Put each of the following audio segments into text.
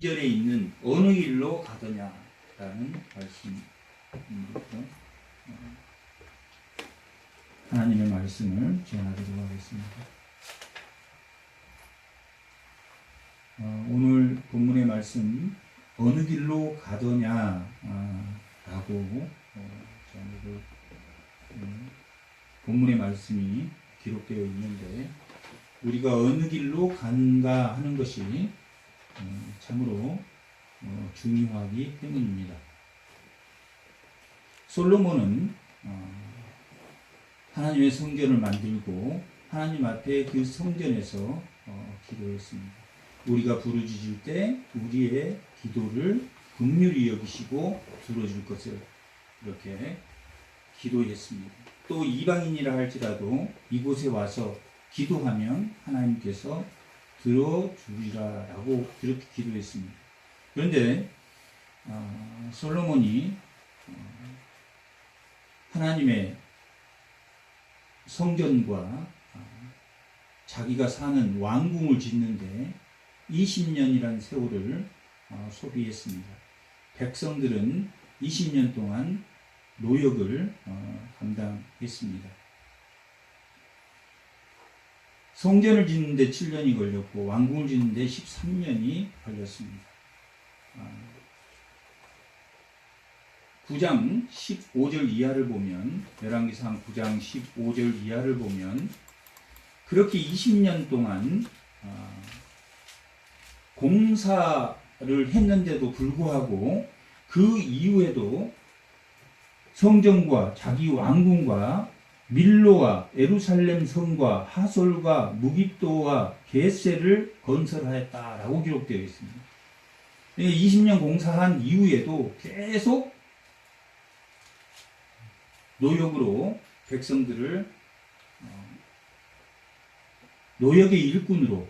2절에 있는 어느 길로 가더냐라는 말씀입니다. 하나님의 말씀을 전하도록 하겠습니다. 오늘 본문의 말씀 어느 길로 가더냐라고 본문의 말씀이 기록되어 있는데 우리가 어느 길로 간가 하는 것이 참으로 중요하기 때문입니다. 솔로몬은 하나님의 성전을 만들고 하나님 앞에 그 성전에서 기도했습니다. 우리가 부르짖을 때 우리의 기도를 긍휼히 여기시고 들어줄 것을 이렇게 기도했습니다. 또 이방인이라 할지라도 이곳에 와서 기도하면 하나님께서 들어주리라라고 그렇게 기도했습니다. 그런데 솔로몬이 하나님의 성전과 자기가 사는 왕궁을 짓는데 20년이라는 세월을 소비했습니다. 백성들은 20년 동안 노역을 감당했습니다. 성전을 짓는데 7년이 걸렸고 왕궁을 짓는데 13년이 걸렸습니다. 9장 15절 이하를 보면 열왕기상 9장 15절 이하를 보면 그렇게 20년 동안 공사를 했는데도 불구하고 그 이후에도 성전과 자기 왕궁과 밀로와 예루살렘 성과 하솔과 무깁도와 게셀을 건설하였다라고 기록되어 있습니다. 20년 공사한 이후에도 계속 노역으로 백성들을 노역의 일꾼으로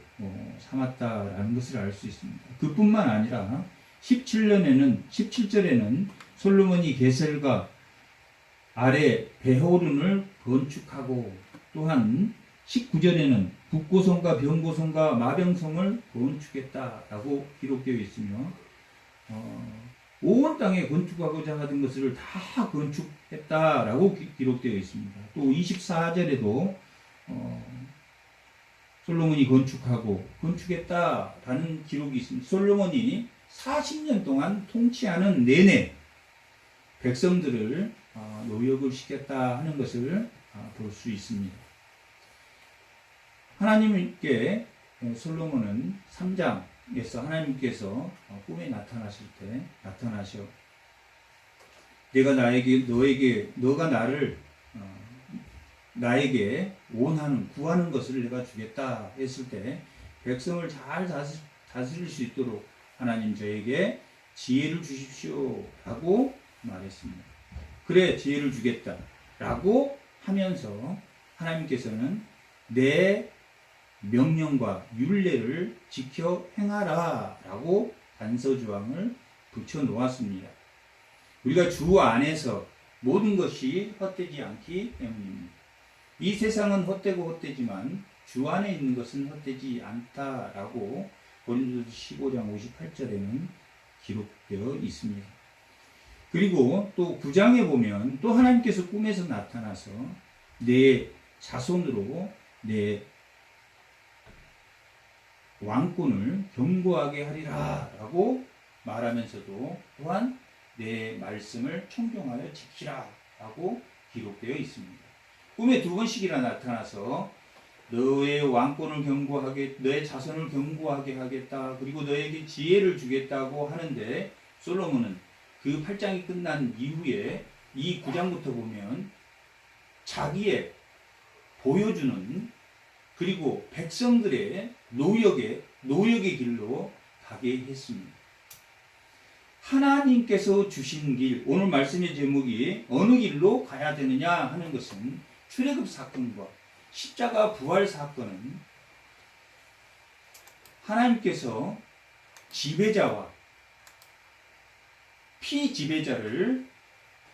삼았다라는 것을 알 수 있습니다. 그뿐만 아니라 17절에는 솔로몬이 게셀과 아래 베호른을 건축하고 또한 19절에는 북고성과 병고성과 마병성을 건축했다라고 기록되어 있으며 온 땅에 건축하고자 하던 것을 다 건축했다라고 기록되어 있습니다. 또 24절에도 솔로몬이 건축했다라는 기록이 있습니다. 솔로몬이 40년 동안 통치하는 내내 백성들을 노역을 시켰다 하는 것을 볼 수 있습니다. 하나님께 솔로몬은 3장에서 하나님께서 꿈에 나타나실 때 나타나셔 내가 너가 나에게 원하는 구하는 것을 내가 주겠다 했을 때 백성을 잘 다스릴 수 있도록 하나님 저에게 지혜를 주십시오 라고 말했습니다. 그래 지혜를 주겠다 라고 하면서 하나님께서는 내 명령과 율례를 지켜 행하라 라고 단서조항을 붙여 놓았습니다. 우리가 주 안에서 모든 것이 헛되지 않기 때문입니다. 이 세상은 헛되고 헛되지만 주 안에 있는 것은 헛되지 않다라고 고린도서 15장 58절에는 기록되어 있습니다. 그리고 또 9장에 보면 또 하나님께서 꿈에서 나타나서 내 자손으로 내 왕권을 견고하게 하리라 라고 말하면서도 또한 내 말씀을 청종하여 지키라 라고 기록되어 있습니다. 꿈에 2번씩이나 나타나서 너의 왕권을 견고하게, 너의 자손을 견고하게 하겠다. 그리고 너에게 지혜를 주겠다고 하는데 솔로몬은 그 8장이 끝난 이후에 이 9장부터 보면 자기의 보여주는 그리고 백성들의 노역의 길로 가게 했습니다. 하나님께서 주신 길, 오늘 말씀의 제목이 어느 길로 가야 되느냐 하는 것은 출애굽 사건과 십자가 부활 사건은 하나님께서 지배자와 피지배자를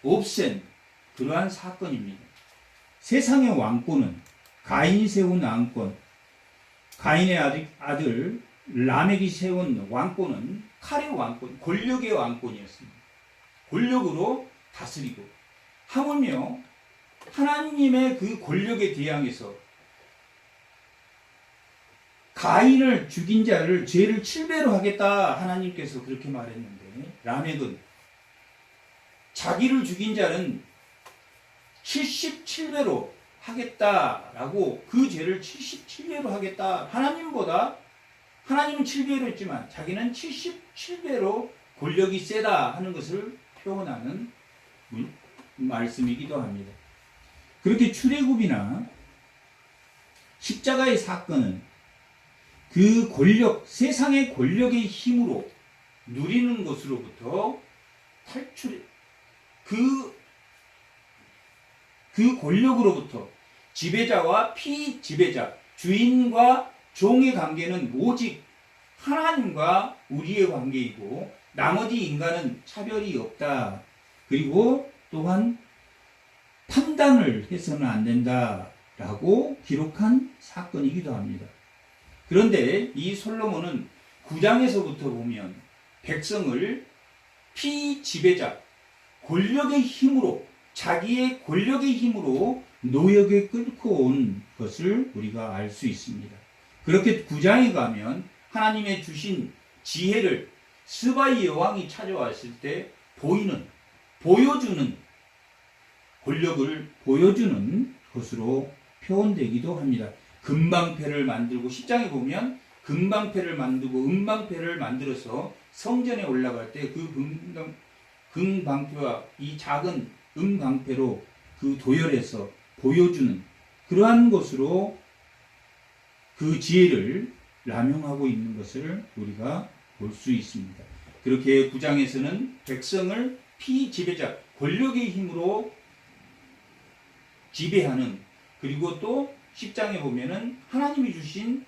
없앤 그러한 사건입니다. 세상의 왕권은 가인이 세운 왕권, 가인의 아들 람եկ이 세운 왕권은 칼의 왕권, 권력의 왕권이었습니다. 권력으로 다스리고, 하물며 하나님의 그 권력에 대항해서 가인을 죽인 자를 죄를 7배로 하겠다 하나님께서 그렇게 말했는데, 라멕은 자기를 죽인 자는 77배로 하겠다라고, 그 죄를 77배로 하겠다. 하나님은 7배로 했지만 자기는 77배로 권력이 세다 하는 것을 표현하는 말씀이기도 합니다. 그렇게 출애굽이나 십자가의 사건은 그 권력, 세상의 권력의 힘으로 누리는 것으로부터 탈출해, 그 권력으로부터 지배자와 피지배자, 주인과 종의 관계는 오직 하나님과 우리의 관계이고 나머지 인간은 차별이 없다. 그리고 또한 판단을 해서는 안 된다라고 기록한 사건이기도 합니다. 그런데 이 솔로몬은 9장에서부터 보면 백성을 피지배자, 권력의 힘으로, 자기의 권력의 힘으로 노역에 끌고 온 것을 우리가 알 수 있습니다. 그렇게 9장에 가면 하나님의 주신 지혜를 스바이 여왕이 찾아왔을 때 보여주는 권력을 보여주는 것으로 표현되기도 합니다. 금방패를 만들고, 10장에 보면 금방패를 만들고 은방패를 만들어서 성전에 올라갈 때 그 금방패와 이 작은 은방패로 그 도열해서 보여주는 그러한 것으로 그 지혜를 남용하고 있는 것을 우리가 볼 수 있습니다. 그렇게 9장에서는 백성을 피지배자, 권력의 힘으로 지배하는, 그리고 또 10장에 보면은 하나님이 주신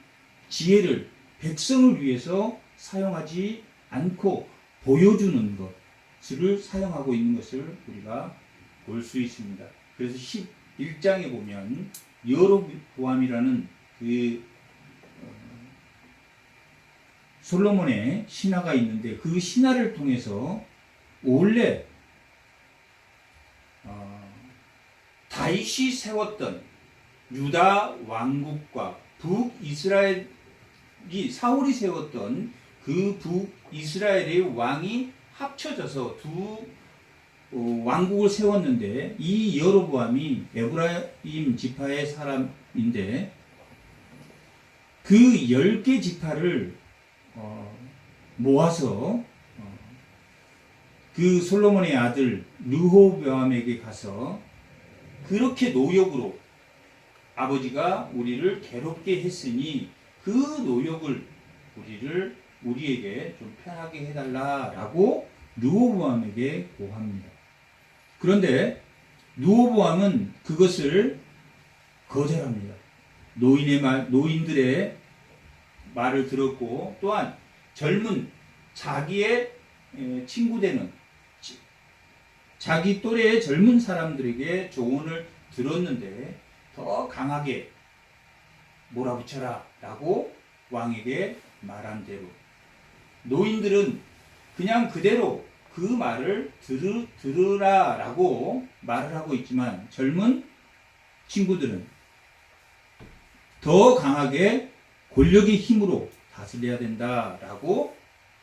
지혜를 백성을 위해서 사용하지 않고 보여주는 것을 사용하고 있는 것을 우리가 볼 수 있습니다. 그래서 11장에 보면 여로보암이라는 그 솔로몬의 신화가 있는데, 그 신화를 통해서 원래 다윗이 세웠던 유다 왕국과 북이스라엘이, 사울이 세웠던 그 북이스라엘의 왕이 합쳐져서 두 왕국을 세웠는데, 이 여로보암이 에브라임 지파의 사람인데 그 10개 지파를 모아서 그 솔로몬의 아들 르호보암에게 가서 그렇게 노역으로 아버지가 우리를 괴롭게 했으니 그 노역을 우리에게 좀 편하게 해달라라고 르호보암에게 고합니다. 그런데 르호보암은 그것을 거절합니다. 노인들의 말을 들었고, 또한 젊은 자기의 친구 되는 자기 또래의 젊은 사람들에게 조언을 들었는데 더 강하게 몰아붙여라 라고 왕에게 말한 대로, 노인들은 그냥 그대로 그 말을 들으라 라고 말을 하고 있지만 젊은 친구들은 더 강하게 권력의 힘으로 다스려야 된다라고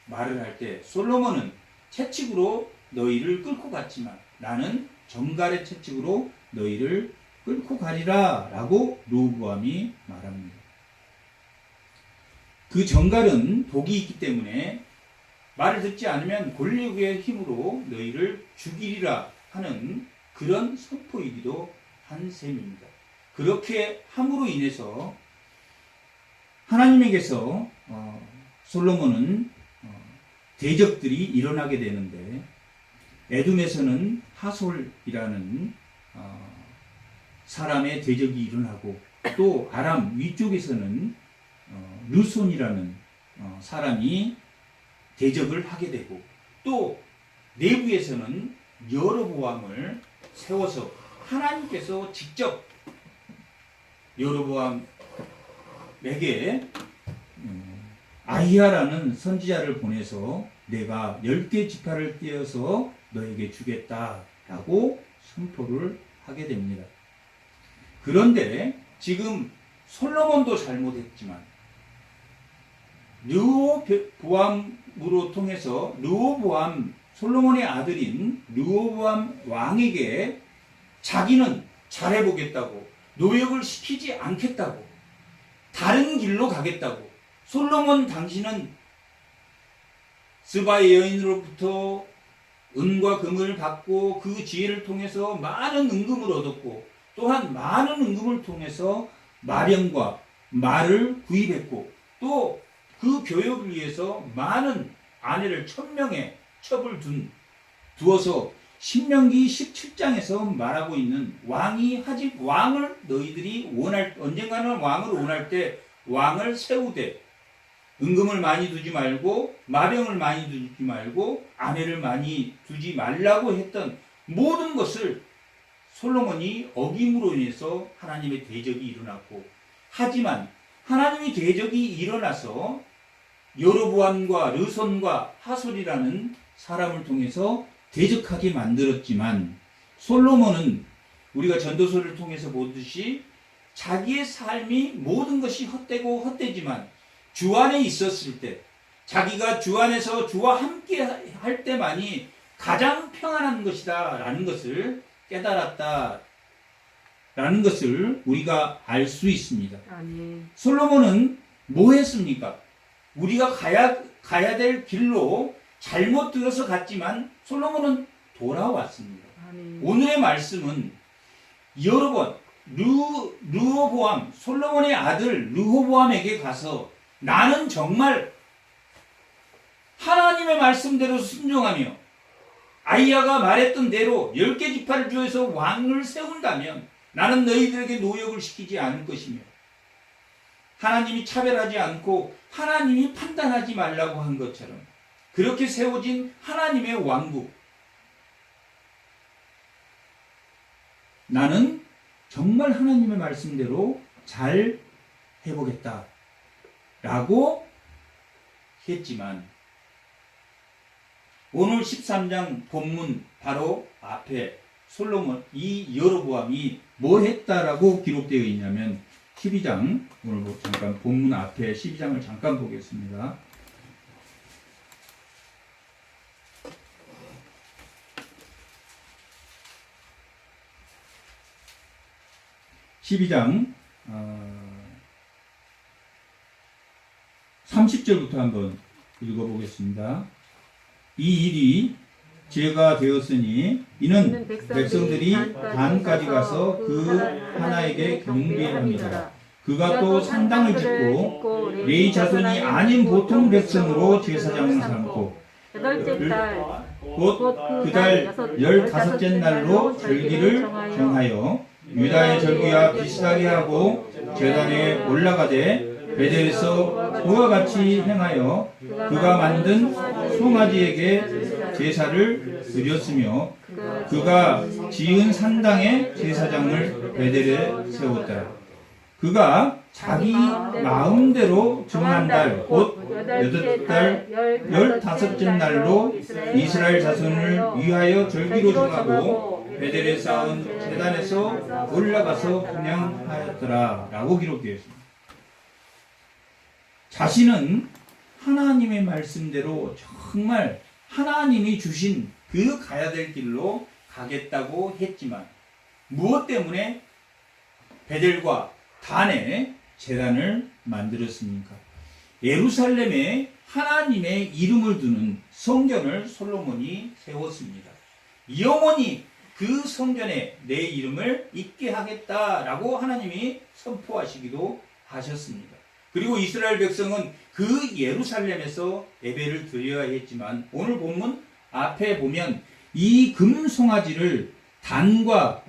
말을 할 때, 솔로몬은 채찍으로 너희를 끌고 갔지만 나는 정갈의 채찍으로 너희를 끌고 가리라 라고 르호보암이 말합니다. 그 정갈은 독이 있기 때문에 말을 듣지 않으면 권력의 힘으로 너희를 죽이리라 하는 그런 선포이기도 한 셈입니다. 그렇게 함으로 인해서 하나님에게서 솔로몬은 대적들이 일어나게 되는데, 에돔에서는 하솔이라는 사람의 대적이 일어나고, 또 아람 위쪽에서는 르손이라는 사람이 대적을 하게 되고, 또 내부에서는 여로보암을 세워서 하나님께서 직접 여로보암에게 아히야라는 선지자를 보내서 내가 10개 지파를 떼어서 너에게 주겠다라고 선포를 하게 됩니다. 그런데 지금 솔로몬도 잘못했지만 르호보암으로 통해서 르호보암 솔로몬의 아들인 르호보암 왕에게 자기는 잘해보겠다고 노역을 시키지 않겠다고 다른 길로 가겠다고 솔로몬 당신은 스바의 여인으로부터 은과 금을 받고 그 지혜를 통해서 많은 은금을 얻었고 또한 많은 은금을 통해서 마령과 말을 구입했고 또 그 교역을 위해서 많은 아내를 1000명의 첩을 두어서 신명기 17장에서 말하고 있는 왕을 너희들이 언젠가는 왕을 원할 때 왕을 세우되 은금을 많이 두지 말고 마병을 많이 두지 말고 아내를 많이 두지 말라고 했던 모든 것을 솔로몬이 어김으로 인해서 하나님의 대적이 일어났고 하지만 하나님의 대적이 일어나서 여로보암과 르손과 하솔이라는 사람을 통해서 대적하게 만들었지만 솔로몬은 우리가 전도서를 통해서 보듯이 자기의 삶이 모든 것이 헛되고 헛되지만 주 안에 있었을 때 자기가 주 안에서 주와 함께 할 때만이 가장 평안한 것이다 라는 것을 깨달았다 라는 것을 우리가 알 수 있습니다. 아멘. 솔로몬은 뭐 했습니까? 우리가 가야 될 길로 잘못 들어서 갔지만 솔로몬은 돌아왔습니다. 아멘. 오늘의 말씀은 여러 번 르호보암 솔로몬의 아들 르호보암에게 가서 나는 정말 하나님의 말씀대로 순종하며 아이야가 말했던 대로 10개 지파를 주어서 왕을 세운다면 나는 너희들에게 노역을 시키지 않을 것이며 하나님이 차별하지 않고 하나님이 판단하지 말라고 한 것처럼 그렇게 세워진 하나님의 왕국 나는 정말 하나님의 말씀대로 잘 해보겠다 라고 했지만 오늘 13장 본문 바로 앞에 솔로몬 이 여로보암이 뭐 했다라고 기록되어 있냐면 12장 오늘 잠깐 본문 앞에 12장을 잠깐 보겠습니다. 12장 30절부터 한번 읽어보겠습니다. 이 일이 죄가 되었으니 이는 백성들이 단까지 가서 그 하나에게 경배합니다. 그가 또 산당을 짓고 레위 자손이 아닌 보통 백성으로 제사장을 삼고 곧 그 달 15째 날로 절기를 정하여 유다의 절기와 비슷하게 하고 제단에 올라가되 베델에서 그와 같이 행하여 그가 만든 송아지에게 제사를 드렸으며 그가 지은 산당에 제사장을 베델에 세웠더라. 그가 자기 마음대로 정한 달 곧 8달 15째 날로 이스라엘 자손을 위하여 절기로 정하고 베델에 쌓은 제단에서 올라가서 분향하였더라 라고 기록되어 있습니다. 자신은 하나님의 말씀대로 정말 하나님이 주신 그 가야 될 길로 가겠다고 했지만 무엇 때문에 베델과 단에 제단을 만들었습니까? 예루살렘에 하나님의 이름을 두는 성전을 솔로몬이 세웠습니다. 영원히 그 성전에 내 이름을 있게 하겠다라고 하나님이 선포하시기도 하셨습니다. 그리고 이스라엘 백성은 그 예루살렘에서 예배를 드려야 했지만 오늘 본문 앞에 보면 이 금송아지를 단과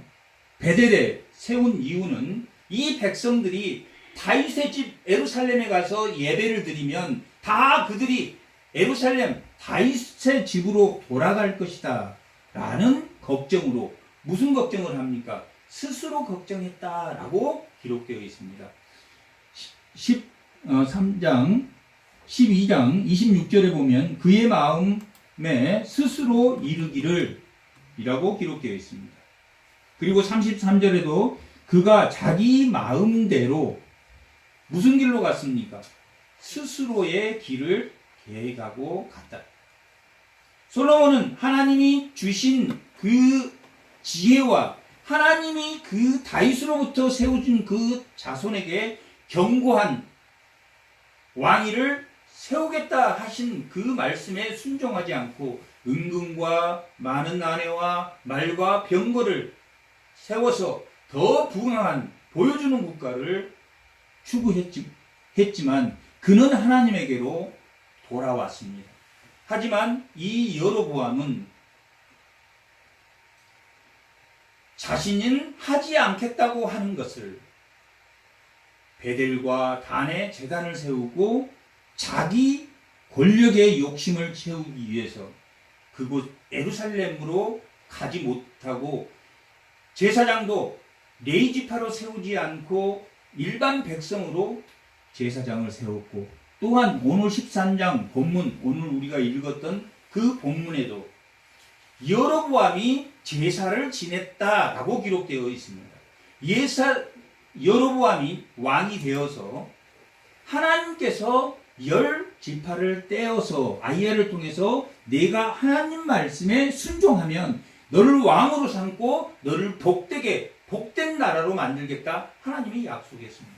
베델에 세운 이유는 이 백성들이 다윗의 집 예루살렘에 가서 예배를 드리면 다 그들이 예루살렘 다윗의 집으로 돌아갈 것이다 라는 걱정으로 무슨 걱정을 합니까? 스스로 걱정했다라고 기록되어 있습니다. 13장 12장 26절에 보면 그의 마음에 스스로 이르기를 이라고 기록되어 있습니다. 그리고 33절에도 그가 자기 마음대로 무슨 길로 갔습니까? 스스로의 길을 계획하고 갔다. 솔로몬은 하나님이 주신 그 지혜와 하나님이 그 다윗으로부터 세워준 그 자손에게 경고한 왕위를 세우겠다 하신 그 말씀에 순종하지 않고 은근과 많은 아내와 말과 병거를 세워서 더 부강한 보여주는 국가를 추구했지만 그는 하나님에게로 돌아왔습니다. 하지만 이 여로보암은 자신은 하지 않겠다고 하는 것을 베델과 단에 제단을 세우고 자기 권력의 욕심을 채우기 위해서 그곳 예루살렘으로 가지 못하고 제사장도 레위지파로 세우지 않고 일반 백성으로 제사장을 세웠고 또한 오늘 13장 본문 오늘 우리가 읽었던 그 본문에도 여로보암이 제사를 지냈다라고 기록되어 있습니다. 여로보암이 왕이 되어서 하나님께서 10지파를 떼어서 아이야를 통해서 내가 하나님 말씀에 순종하면 너를 왕으로 삼고 너를 복된 나라로 만들겠다 하나님이 약속했습니다.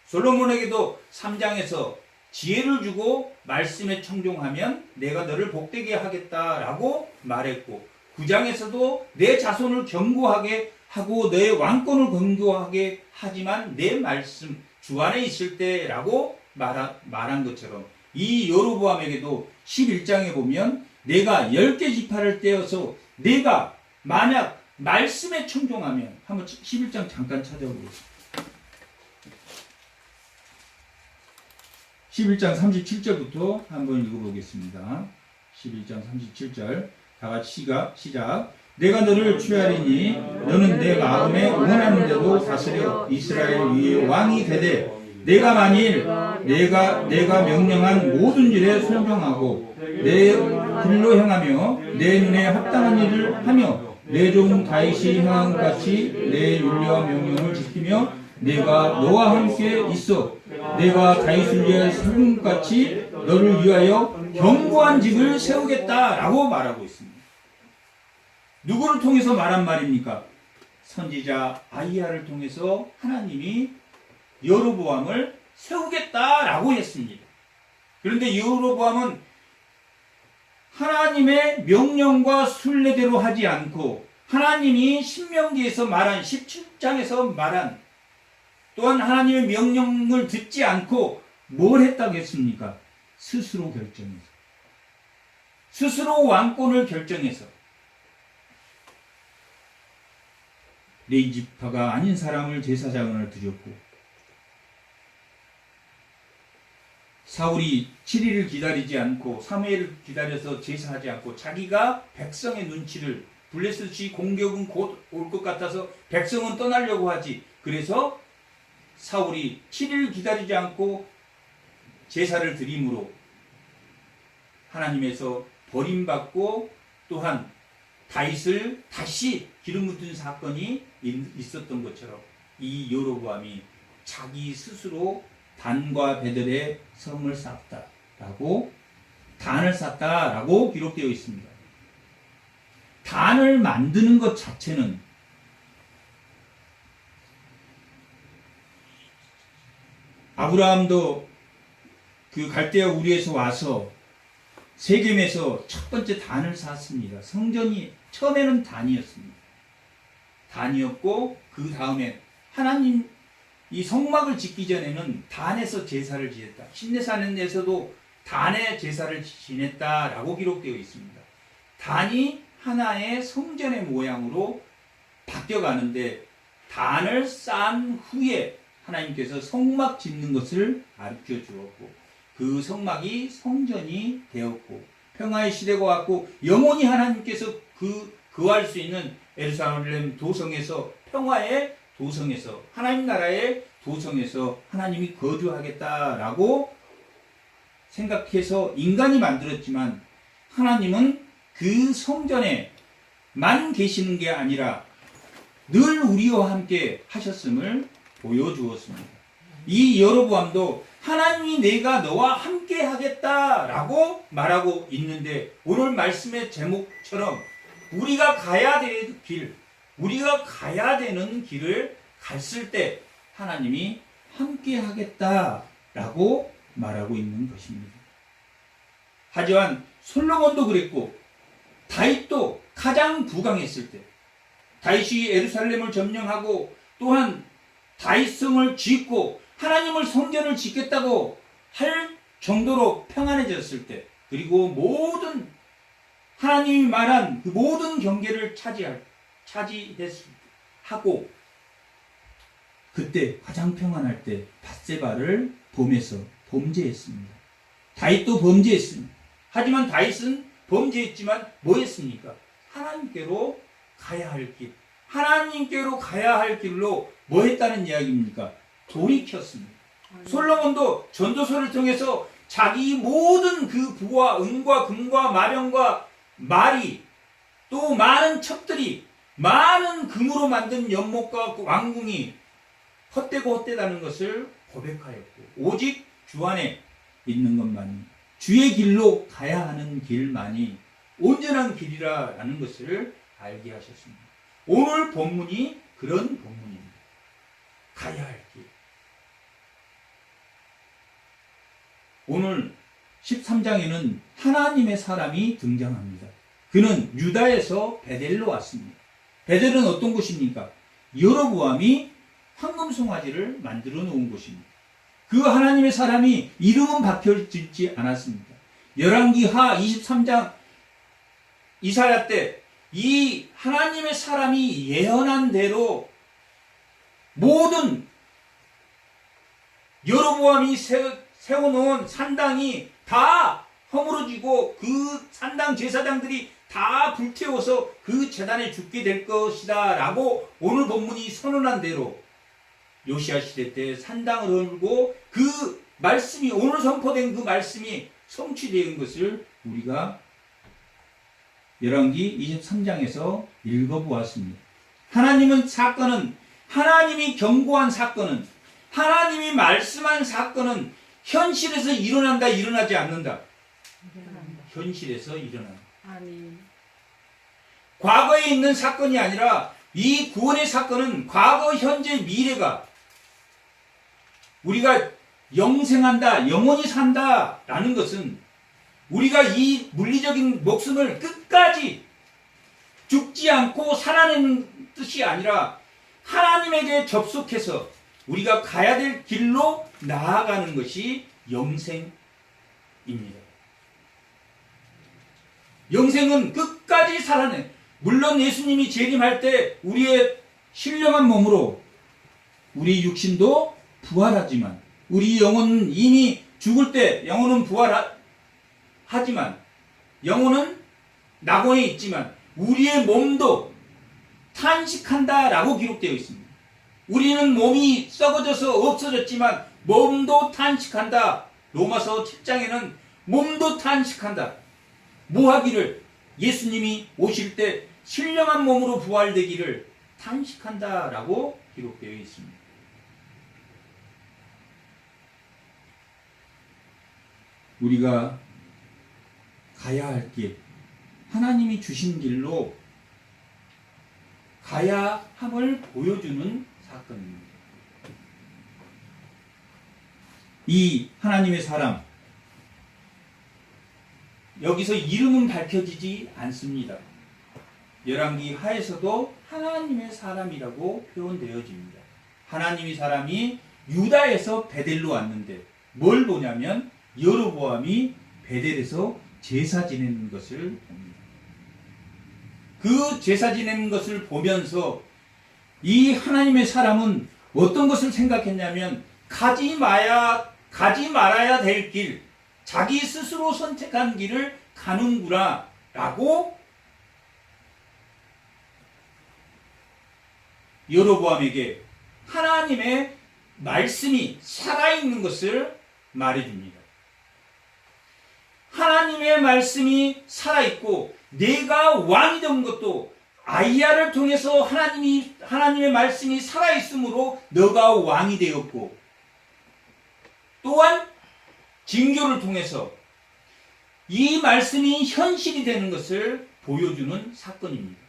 솔로몬에게도 3장에서 지혜를 주고 말씀에 청종하면 내가 너를 복되게 하겠다라고 말했고 9장에서도 내 자손을 견고하게 하고 내 왕권을 견고하게 하지만 내 말씀 주 안에 있을 때라고 말한 것처럼 이 여로보암에게도 11장에 보면 내가 10개 지파를 떼어서 내가 만약 말씀에 청종하면 한번 11장 잠깐 찾아보겠습니다. 11장 37절부터 한번 읽어보겠습니다. 11장 37절 다 같이 시작. 내가 너를 취하리니 너는 내 마음에 원하는 대로 다스려 이스라엘 위에 왕이 되되 내가 만일 내가 명령한 모든 일에 순종하고 내 길로 행하며 내 눈에 합당한 일을 하며 내 종 다윗이 행한 것 같이 내 윤리와 명령을 지키며 내가 너와 함께 있어 내가 다윗을 위하여 세운 것 같이 너를 위하여 견고한 집을 세우겠다라고 말하고 있습니다. 누구를 통해서 말한 말입니까? 선지자 아이야를 통해서 하나님이 여로보암을 세우겠다라고 했습니다. 그런데 여로보암은 하나님의 명령과 순례대로 하지 않고 하나님이 신명기에서 말한 17장에서 말한 또한 하나님의 명령을 듣지 않고 뭘 했다고 했습니까? 스스로 결정해서 스스로 왕권을 결정해서 레위지파가 아닌 사람을 제사장을 드렸고 사울이 7일을 기다리지 않고 3회를 기다려서 제사하지 않고 자기가 백성의 눈치를 블레셋이 공격은 곧 올 것 같아서 백성은 떠나려고 하지. 그래서 사울이 7일 기다리지 않고 제사를 드림으로 하나님에서 버림받고 또한 다윗을 다시 기름 묻은 사건이 있었던 것처럼 이 여로보암이 자기 스스로 단과 베델에 성을 쌓았다라고 단을 쌓았다라고 기록되어 있습니다. 단을 만드는 것 자체는 아브라함도 그 갈대아 우리에서 와서 세겜에서 첫 번째 단을 쌓았습니다. 성전이 처음에는 단이었습니다. 단이었고 그 다음에 하나님 이 성막을 짓기 전에는 단에서 제사를 지냈다. 신내산에서도 단에 제사를 지냈다라고 기록되어 있습니다. 단이 하나의 성전의 모양으로 바뀌어가는데 단을 쌓은 후에 하나님께서 성막 짓는 것을 가르쳐 주었고 그 성막이 성전이 되었고 평화의 시대가 왔고 영원히 하나님께서 거할 수 있는 예루살렘 도성에서 평화의 도성에서 하나님 나라의 도성에서 하나님이 거주하겠다라고 생각해서 인간이 만들었지만 하나님은 그 성전에만 계시는 게 아니라 늘 우리와 함께 하셨음을 보여주었습니다. 이 여로보암도 하나님이 내가 너와 함께 하겠다라고 말하고 있는데 오늘 말씀의 제목처럼 우리가 가야 될 길, 우리가 가야 되는 길을 갔을 때 하나님이 함께 하겠다라고 말하고 있는 것입니다. 하지만 솔로몬도 그랬고 다윗도 가장 부강했을 때 다윗이 예루살렘을 점령하고 또한 다윗성을 짓고 하나님을 성전을 짓겠다고 할 정도로 평안해졌을 때 그리고 모든 하나님이 말한 그 모든 경계를 차지하고 그때 가장 평안할 때 밧세바를 범해서 범죄했습니다. 다윗도 범죄했습니다. 하지만 다윗은 범죄했지만 뭐 했습니까? 하나님께로 가야 할 길, 하나님께로 가야 할 길로 뭐 했다는 이야기입니까? 돌이켰습니다. 솔로몬도 전도서를 통해서 자기 모든 그 부와 은과 금과 마병과 말이 또 많은 첩들이 많은 금으로 만든 연못과 왕궁이 헛되고 헛되다는 것을 고백하였고 오직 주 안에 있는 것만이 주의 길로 가야 하는 길만이 온전한 길이라는 것을 알게 하셨습니다. 오늘 본문이 그런 본문입니다. 가야 할 길. 오늘 13장에는 하나님의 사람이 등장합니다. 그는 유다에서 베델로 왔습니다. 베델은 어떤 곳입니까? 여로보암이 황금송아지를 만들어 놓은 곳입니다. 그 하나님의 사람이 이름은 박혀지지 않았습니다. 열왕기하 23장 이사야 때 이 하나님의 사람이 예언한 대로 모든 여로보암이 세워놓은 산당이 다 허물어지고 그 산당 제사장들이 다 불태워서 그 제단에 죽게 될 것이다 라고 오늘 본문이 선언한 대로 요시야 시대 때 산당을 헐고 그 말씀이 오늘 선포된 그 말씀이 성취된 것을 우리가 열왕기 23장에서 읽어보았습니다. 하나님은 하나님이 경고한 사건은 하나님이 말씀한 사건은 현실에서 일어난다 일어나지 않는다. 현실에서 일어난다. 아멘. 과거에 있는 사건이 아니라 이 구원의 사건은 과거, 현재, 미래가 우리가 영생한다, 영원히 산다라는 것은 우리가 이 물리적인 목숨을 끝까지 죽지 않고 살아내는 뜻이 아니라 하나님에게 접속해서 우리가 가야 될 길로 나아가는 것이 영생입니다. 영생은 끝까지 살아내. 물론 예수님이 재림할 때 우리의 신령한 몸으로 우리 육신도 부활하지만 우리 영혼은 이미 죽을 때 영혼은 부활하지만 영혼은 낙원에 있지만 우리의 몸도 탄식한다라고 기록되어 있습니다. 우리는 몸이 썩어져서 없어졌지만 몸도 탄식한다. 로마서 7장에는 몸도 탄식한다. 뭐 하기를? 예수님이 오실 때 신령한 몸으로 부활되기를 탄식한다라고 기록되어 있습니다. 우리가 가야 할 길, 하나님이 주신 길로 가야 함을 보여주는 사건입니다. 이 하나님의 사람, 여기서 이름은 밝혀지지 않습니다. 열왕기 하에서도 하나님의 사람이라고 표현되어집니다. 하나님의 사람이 유다에서 베델로 왔는데 뭘 보냐면 여로보암이 베델에서 제사 지내는 것을 봅니다. 그 제사 지내는 것을 보면서 이 하나님의 사람은 어떤 것을 생각했냐면 가지 말아야 될 길, 자기 스스로 선택한 길을 가는구나 라고 여로보암에게 하나님의 말씀이 살아있는 것을 말해줍니다. 하나님의 말씀이 살아있고 내가 왕이 된 것도 아이야를 통해서 하나님의 말씀이 살아있으므로 너가 왕이 되었고, 또한 징조를 통해서 이 말씀이 현실이 되는 것을 보여주는 사건입니다.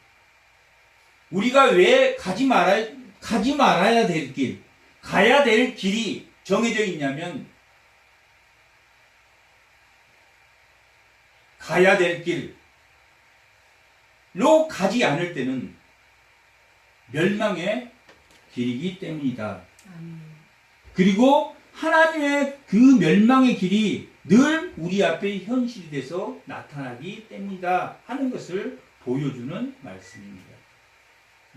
우리가 왜 가지 말아야 될 길, 가야 될 길이 정해져 있냐면, 가야 될 길로 가지 않을 때는 멸망의 길이기 때문이다. 그리고 하나님의 그 멸망의 길이 늘 우리 앞에 현실이 돼서 나타나기 때문이다 하는 것을 보여주는 말씀입니다.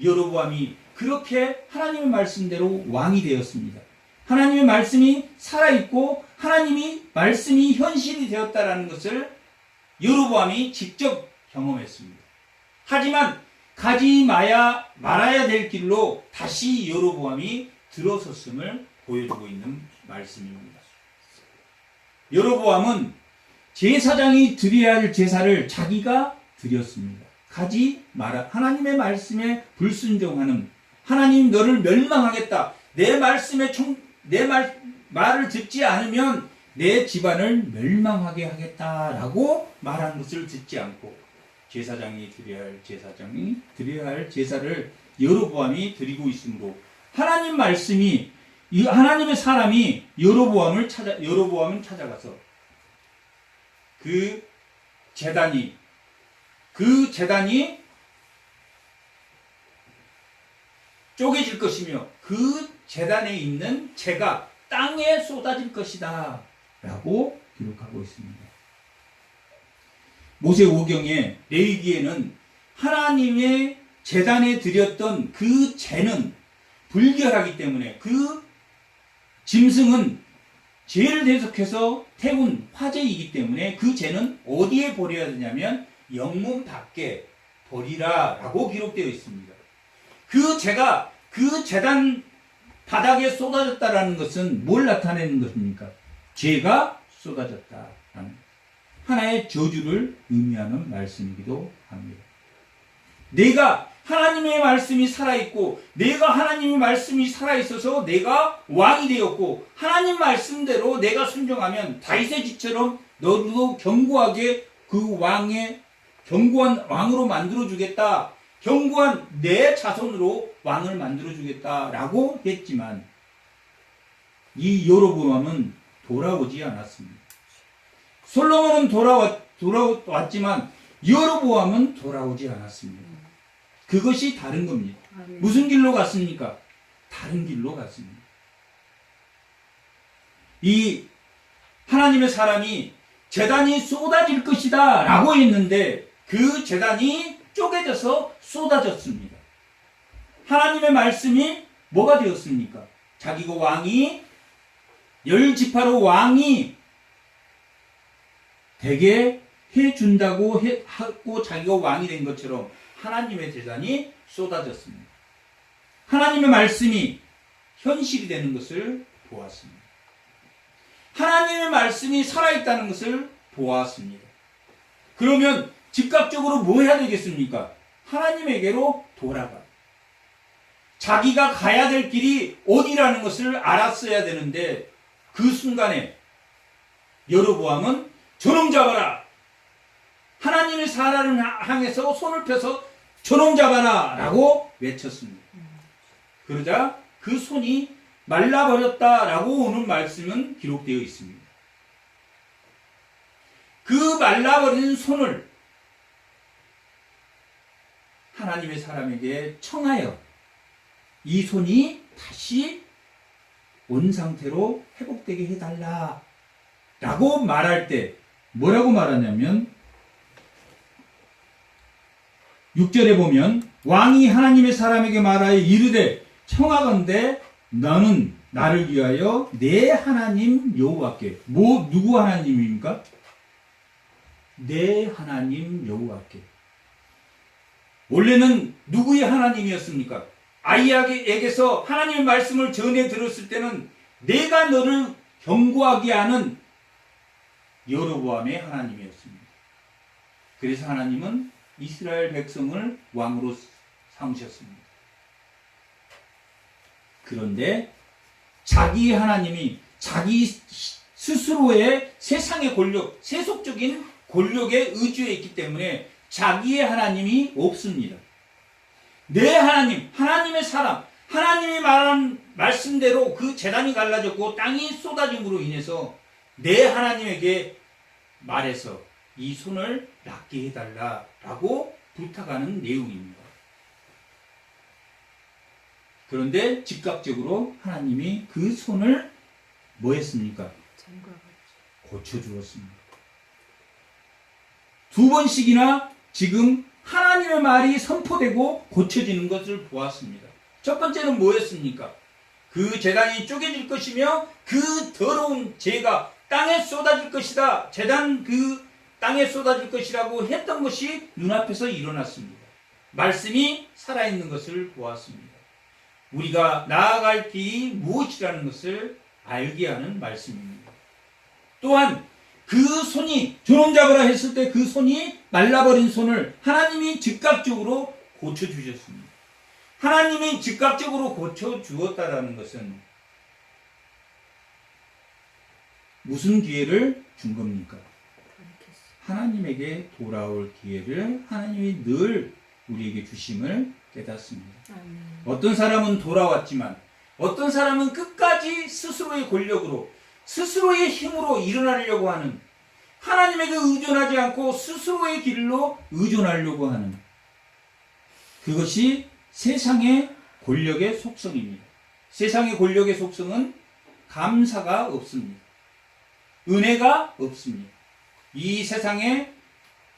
여로보암이 그렇게 하나님의 말씀대로 왕이 되었습니다. 하나님의 말씀이 살아있고 하나님의 말씀이 현실이 되었다라는 것을 여로보암이 직접 경험했습니다. 하지만 가지 말아야 될 길로 다시 여로보암이 들어섰음을 보여주고 있는 말씀입니다. 여로보암은 제사장이 드려야 할 제사를 자기가 드렸습니다. 가지 마라. 하나님의 말씀에 불순종하는, 하나님 너를 멸망하겠다. 내 말을 듣지 않으면 내 집안을 멸망하게 하겠다라고 말한 것을 듣지 않고 제사장이 드려야 할 제사를 여로보암이 드리고 있으므로 하나님 말씀이, 하나님의 사람이 여로보암을 찾아가서 그 제단이 쪼개질 것이며 그 제단에 있는 재가 땅에 쏟아질 것이다 라고 기록하고 있습니다. 모세오경에 레위기에는 하나님의 제단에 드렸던 그 재는 불결하기 때문에 그 짐승은 죄를 대속해서 태운 화재이기 때문에 그 재는 어디에 버려야 되냐면 영문 밖에 버리라 라고 기록되어 있습니다. 그 재가 그 제단 바닥에 쏟아졌다라는 것은 뭘 나타내는 것입니까? 죄가 쏟아졌다라는 하나의 저주를 의미하는 말씀이기도 합니다. 내가 하나님의 말씀이 살아있고 내가 하나님의 말씀이 살아있어서 내가 왕이 되었고 하나님 말씀대로 내가 순종하면 다윗의 집처럼 너도 견고하게 그 견고한 왕으로 만들어주겠다. 견고한 내 자손으로 왕을 만들어주겠다라고 했지만 이 여로보암은 돌아오지 않았습니다. 솔로몬은 돌아왔지만 여로보암은 돌아오지 않았습니다. 그것이 다른 겁니다. 무슨 길로 갔습니까? 다른 길로 갔습니다. 이 하나님의 사람이 제단이 쏟아질 것이다 라고 했는데 그 제단이 쪼개져서 쏟아졌습니다. 하나님의 말씀이 뭐가 되었습니까? 자기가 왕이 10지파로 왕이 되게 해준다고 하고 자기가 왕이 된 것처럼 하나님의 제단이 쏟아졌습니다. 하나님의 말씀이 현실이 되는 것을 보았습니다. 하나님의 말씀이 살아있다는 것을 보았습니다. 그러면 즉각적으로 뭐 해야 되겠습니까? 하나님에게로 돌아가. 자기가 가야 될 길이 어디라는 것을 알았어야 되는데 그 순간에 여로보암은 저놈 잡아라. 하나님의 사람을 향해서 손을 펴서 저놈 잡아라 라고 외쳤습니다. 그러자 그 손이 말라버렸다라고 오는 말씀은 기록되어 있습니다. 그 말라버린 손을 하나님의 사람에게 청하여 이 손이 다시 원상태로 회복되게 해달라 라고 말할 때 뭐라고 말하냐면 6절에 보면 왕이 하나님의 사람에게 말하여 이르되 청하건대 너는 나를 위하여 내 하나님 여호와께 누구 하나님입니까? 내 하나님 여호와께. 원래는 누구의 하나님이었습니까? 아이에게서 하나님의 말씀을 전해 들었을 때는 내가 너를 견고하게 하는 여로보암의 하나님이었습니다. 그래서 하나님은 이스라엘 백성을 왕으로 삼으셨습니다. 그런데 자기 하나님이 자기 스스로의 세상의 권력, 세속적인 권력에 의지해 있기 때문에 자기의 하나님이 없습니다. 내 하나님, 하나님의 사람, 하나님이 말한 말씀대로 그 재단이 갈라졌고 땅이 쏟아짐으로 인해서 내 하나님에게 말해서 이 손을 낫게 해달라라고 부탁하는 내용입니다. 그런데 즉각적으로 하나님이 그 손을 뭐 했습니까? 고쳐주었습니다. 두 번씩이나 지금 하나님의 말이 선포되고 고쳐지는 것을 보았습니다. 첫 번째는 뭐였습니까? 그 제단이 쪼개질 것이며 그 더러운 죄가 땅에 쏟아질 것이다. 제단 그 땅에 쏟아질 것이라고 했던 것이 눈앞에서 일어났습니다. 말씀이 살아있는 것을 보았습니다. 우리가 나아갈 길이 무엇이라는 것을 알게 하는 말씀입니다. 또한 그 손이 저놈 잡으라 했을 때 그 손이 말라버린 손을 하나님이 즉각적으로 고쳐주셨습니다. 하나님이 즉각적으로 고쳐주었다라는 것은 무슨 기회를 준 겁니까? 하나님에게 돌아올 기회를 하나님이 늘 우리에게 주심을 깨닫습니다. 어떤 사람은 돌아왔지만 어떤 사람은 끝까지 스스로의 권력으로 스스로의 힘으로 일어나려고 하는, 하나님에게 의존하지 않고 스스로의 길로 의존하려고 하는, 그것이 세상의 권력의 속성입니다. 세상의 권력의 속성은 감사가 없습니다. 은혜가 없습니다. 이 세상에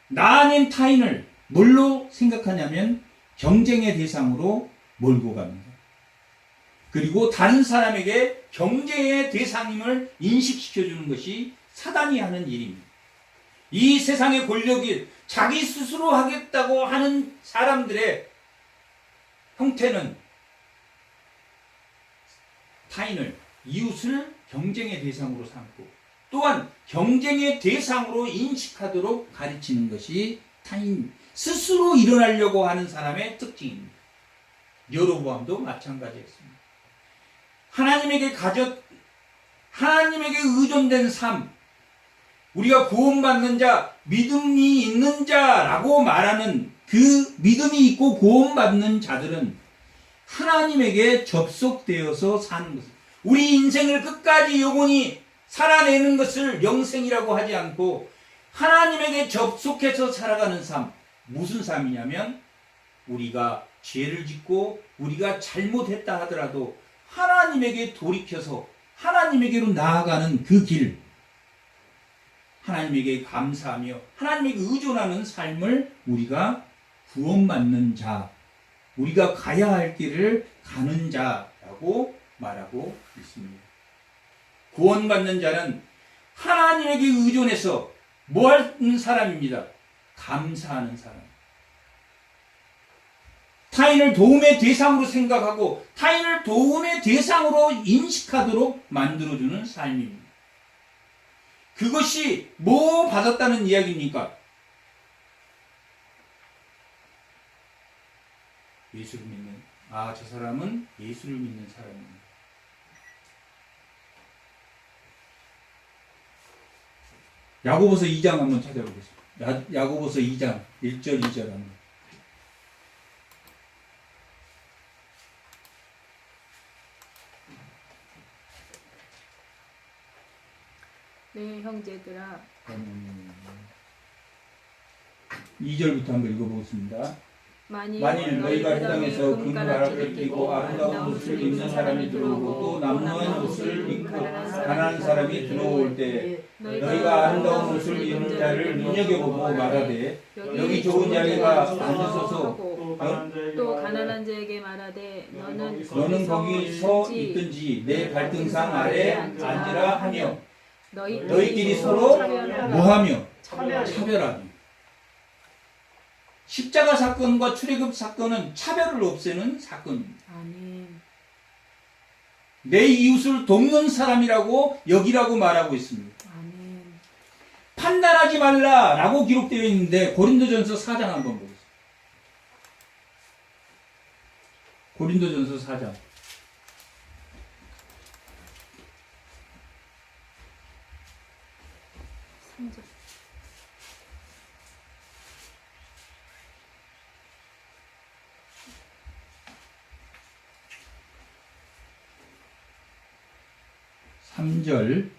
나 아닌 타인을 뭘로 생각하냐면 경쟁의 대상으로 몰고 갑니다. 그리고 다른 사람에게 경쟁의 대상임을 인식시켜주는 것이 사단이 하는 일입니다. 이 세상의 권력이 자기 스스로 하겠다고 하는 사람들의 형태는 타인을, 이웃을 경쟁의 대상으로 삼고 또한 경쟁의 대상으로 인식하도록 가르치는 것이 타인, 스스로 일어나려고 하는 사람의 특징입니다. 여로보암도 마찬가지였습니다. 하나님에게 의존된 삶, 우리가 구원받는 자, 믿음이 있는 자라고 말하는 그 믿음이 있고 구원받는 자들은 하나님에게 접속되어서 사는 것, 우리 인생을 끝까지 영원히 살아내는 것을 영생이라고 하지 않고 하나님에게 접속해서 살아가는 삶, 무슨 삶이냐면 우리가 죄를 짓고 우리가 잘못했다 하더라도 하나님에게 돌이켜서 하나님에게로 나아가는 그 길, 하나님에게 감사하며 하나님에게 의존하는 삶을 우리가 구원받는 자, 우리가 가야 할 길을 가는 자라고 말하고 있습니다. 구원받는 자는 하나님에게 의존해서 뭐 하는 사람입니다. 감사하는 사람. 타인을 도움의 대상으로 생각하고 타인을 도움의 대상으로 인식하도록 만들어주는 삶입니다. 그것이 뭐 받았다는 이야기입니까? 예수를 믿는, 저 사람은 예수를 믿는 사람입니다. 야고보서 2장 한번 찾아보겠습니다. 야고보서 2장 1절 2절 한번. 네, 형제들아. 2절부터 한번 읽어보겠습니다. 만일 너희가 회당에서 금가락을 끼고 아름다운 옷을 입는 사람이 들어오고 또 남루한 옷을 입고 가난한 사람이 들어올 때 너희가 아름다운 옷을 입는 자를 눈여겨보고 말하되 여기 좋은 자리가 앉으소서, 또 가난한 자에게 말하되 너는 거기 서 있든지 내 발등상 아래 앉으라 하며 너희끼리 서로 뭐하며 차별하며. 십자가 사건과 출애굽 사건은 차별을 없애는 사건입니다. 아멘. 내 이웃을 돕는 사람이라고 여기라고 말하고 있습니다. 아멘. 판단하지 말라라고 기록되어 있는데 고린도전서 4장 한번 보겠습니다. 고린도전서 4장. 삼절.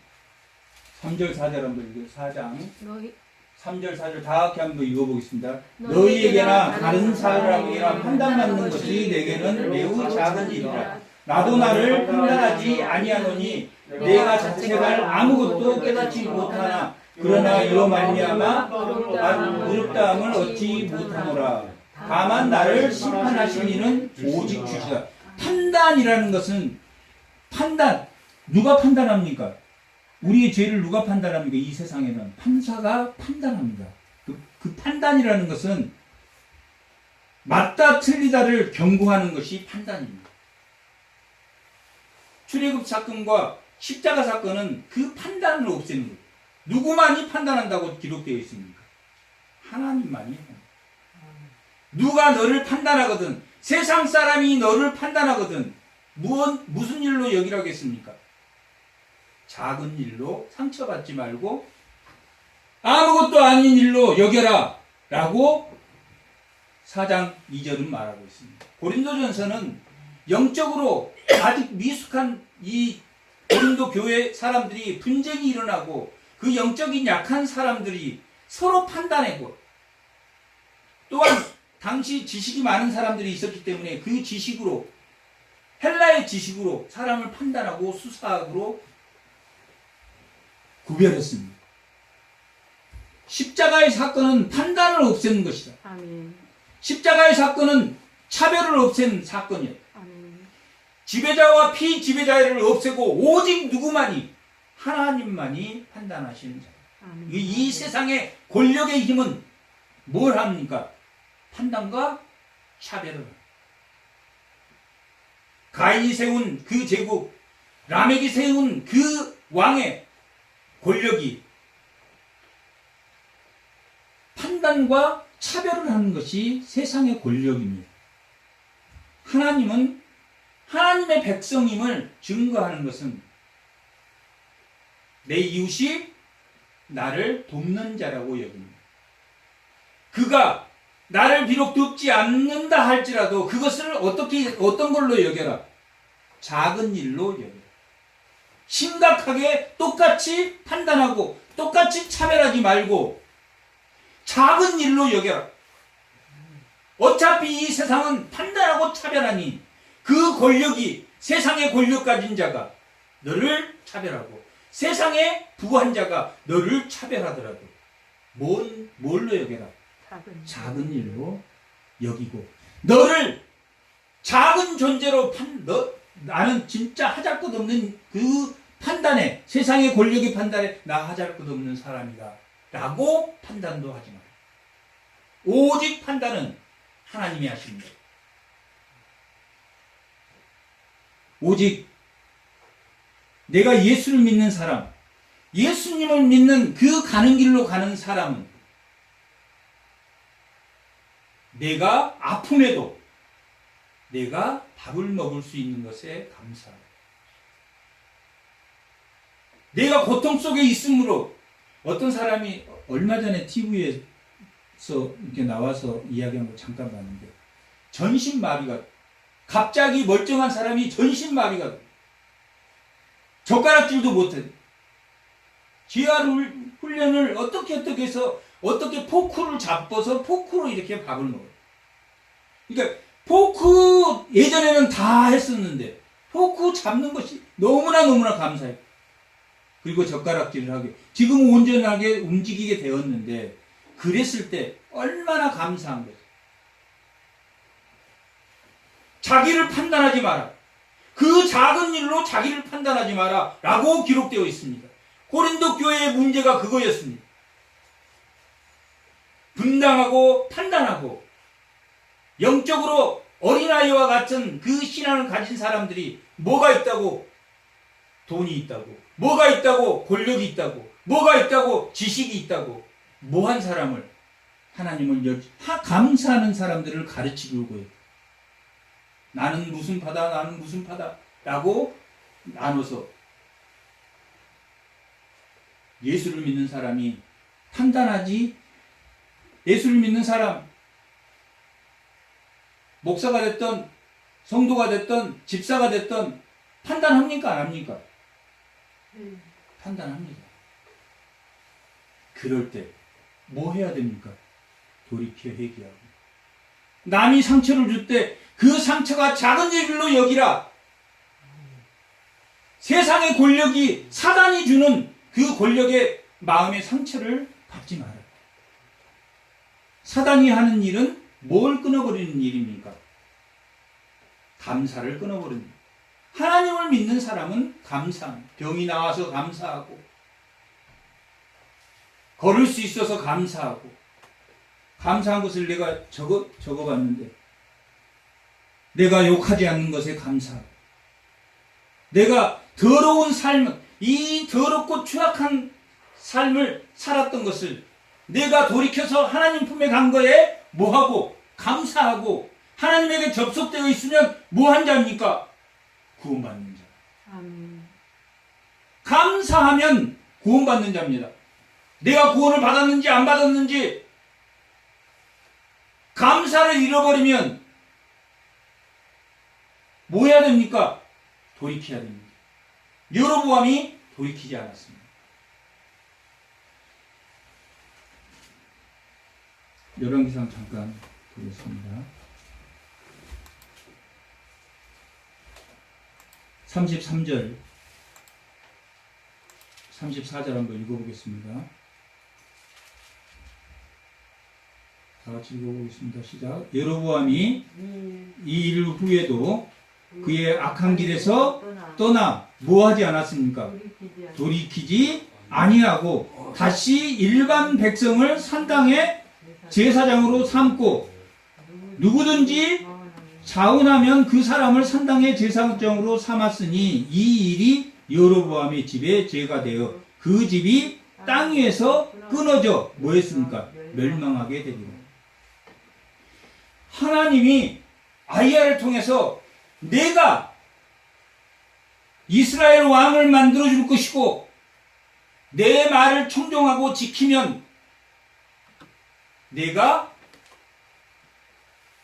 삼절 4절 한번 읽어요. 4장 너희 3절 4절 다 같이 한번 읽어보겠습니다. 너희에게나 너희에게나 다른 다른 사람에게나 판단받는 것이 내게는 매우 작은 일이라. 나도 나를 판단하지 아니하노니 내가 자책할 아무것도 깨닫지 못하나 그러나 이로 말미암아 의롭다함을 얻지 못하노라. 다만 나를 심판하신 이는 오직 주시다. 판단이라는 것은 판단. 누가 판단합니까? 우리의 죄를 누가 판단합니까? 이 세상에는 판사가 판단합니다. 그 판단이라는 것은 맞다 틀리다를 경고하는 것이 판단입니다. 출애굽 사건과 십자가 사건은 그 판단을 없애는 거예요. 누구만이 판단한다고 기록되어 있습니까? 하나님만이. 누가 너를 판단하거든, 세상 사람이 너를 판단하거든 무슨 일로 여기라겠습니까? 작은 일로 상처받지 말고 아무것도 아닌 일로 여겨라 라고 4장 2절은 말하고 있습니다. 고린도전서는 영적으로 아직 미숙한 이 고린도 교회 사람들이 분쟁이 일어나고 그 영적인 약한 사람들이 서로 판단하고 또한 당시 지식이 많은 사람들이 있었기 때문에 그 지식으로 헬라의 지식으로 사람을 판단하고 수사하고 구별했습니다. 십자가의 사건은 판단을 없애는 것이다. 아멘. 십자가의 사건은 차별을 없애는 사건이에요. 아멘. 지배자와 피지배자를 없애고 오직 누구만이 하나님만이 판단하시는 자. 아멘. 이 세상의 권력의 힘은 뭘 합니까? 판단과 차별을. 가인이 세운 그 제국, 라멕이 세운 그 왕의 권력이 판단과 차별을 하는 것이 세상의 권력입니다. 하나님은 하나님의 백성임을 증거하는 것은 내 이웃이 나를 돕는 자라고 여깁니다. 그가 나를 비록 돕지 않는다 할지라도 그것을 어떤 걸로 여겨라? 작은 일로 여겨라. 심각하게 똑같이 판단하고 똑같이 차별하지 말고 작은 일로 여겨라. 어차피 이 세상은 판단하고 차별하니 그 권력이 세상의 권력 가진 자가 너를 차별하고 세상의 부한 자가 너를 차별하더라도 뭘로 여겨라? 작은 일로 여기고 너를 작은 존재로 나는 진짜 하잘것없는 그 판단에 세상의 권력의 판단에 나 하잘것없는 사람이다 라고 판단도 하지 마라. 오직 판단은 하나님이 하십니다. 오직 내가 예수를 믿는 사람, 예수님을 믿는 그 가는 길로 가는 사람은 내가 아픔에도 내가 밥을 먹을 수 있는 것에 감사하라. 내가 고통 속에 있으므로 어떤 사람이 얼마 전에 TV에서 이렇게 나와서 이야기한 걸 잠깐 봤는데 전신마비가 갑자기 멀쩡한 사람이 전신마비가 젓가락질도 못해. 지하 훈련을 어떻게 해서 어떻게 포크를 잡아서 포크로 이렇게 밥을 먹어요. 그러니까 포크 예전에는 다 했었는데 포크 잡는 것이 너무나 감사해요. 그리고 젓가락질을 하게 지금은 온전하게 움직이게 되었는데 그랬을 때 얼마나 감사한 거죠. 자기를 판단하지 마라. 그 작은 일로 자기를 판단하지 마라 라고 기록되어 있습니다. 고린도 교회의 문제가 그거였습니다. 분당하고 판단하고 영적으로 어린아이와 같은 그 신앙을 가진 사람들이 뭐가 있다고? 돈이 있다고, 뭐가 있다고? 권력이 있다고, 뭐가 있다고? 지식이 있다고. 뭐한 사람을 하나님을 감사하는 사람들을 가르치려고 해요. 나는 무슨 파다, 나는 무슨 파다 라고 나눠서 예수를 믿는 사람이 판단하지. 예수를 믿는 사람, 목사가 됐던 성도가 됐던 집사가 됐던 판단합니까? 안 합니까? 판단합니다. 그럴 때 뭐 해야 됩니까? 돌이켜 회개하고. 남이 상처를 줄 때 그 상처가 작은 일로 여기라. 세상의 권력이 사단이 주는 그 권력의 마음의 상처를 받지 마라. 사단이 하는 일은 뭘 끊어버리는 일입니까? 감사를 끊어버리는 일. 하나님을 믿는 사람은 감사합니다. 병이 나와서 감사하고, 걸을 수 있어서 감사하고, 감사한 것을 내가 적어봤는데, 내가 욕하지 않는 것에 감사하고, 내가 더러운 삶, 이 더럽고 추악한 삶을 살았던 것을 내가 돌이켜서 하나님 품에 간 거에 뭐하고? 감사하고, 하나님에게 접속되어 있으면 뭐한 자입니까? 구원받는 자. 감사하면 구원받는 자입니다. 내가 구원을 받았는지 안 받았는지 감사를 잃어버리면 뭐 해야 됩니까? 돌이켜야 됩니다. 여로보암이 돌이키지 않았습니다. 열왕기상 잠깐 보겠습니다. 33절, 34절 한번 읽어보겠습니다. 다 같이 읽어보겠습니다. 시작. 여로보암이 이 일 후에도 그의 악한 길에서 떠나 뭐하지 않았습니까? 돌이키지 아니하고 다시 일반 백성을 산당의 제사장으로 삼고, 누구든지 자운하면 그 사람을 산당의 제사장으로 삼았으니 이 일이 여로보암의 집에 죄가 되어 그 집이 땅 위에서 끊어져 뭐 했습니까? 멸망하게 되리라. 하나님이 아이야를 통해서 내가 이스라엘 왕을 만들어 줄 것이고 내 말을 청종하고 지키면 내가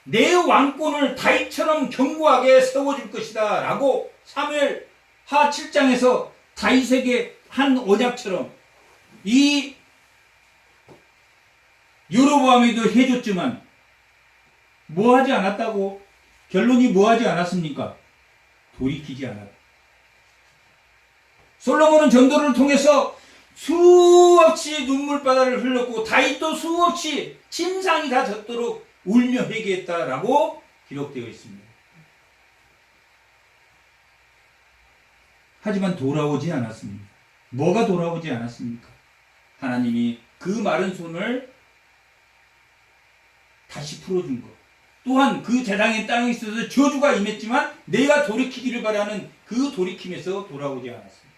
내 왕권을 다윗처럼 견고하게 세워줄 것이다 라고 사무엘 하 7장에서 다윗에게 한 언약처럼 이 여로보암에도 해줬지만 뭐하지 않았다고? 결론이 뭐하지 않았습니까? 돌이키지 않았다. 솔로몬은 전도를 통해서 수없이 눈물바다를 흘렸고 다윗도 수없이 침상이 다 젖도록 울며 회개했다라고 기록되어 있습니다. 하지만 돌아오지 않았습니다. 뭐가 돌아오지 않았습니까? 하나님이 그 마른 손을 다시 풀어준 것. 또한 그 제당의 땅에 있어서 저주가 임했지만 내가 돌이키기를 바라는 그 돌이킴에서 돌아오지 않았습니다.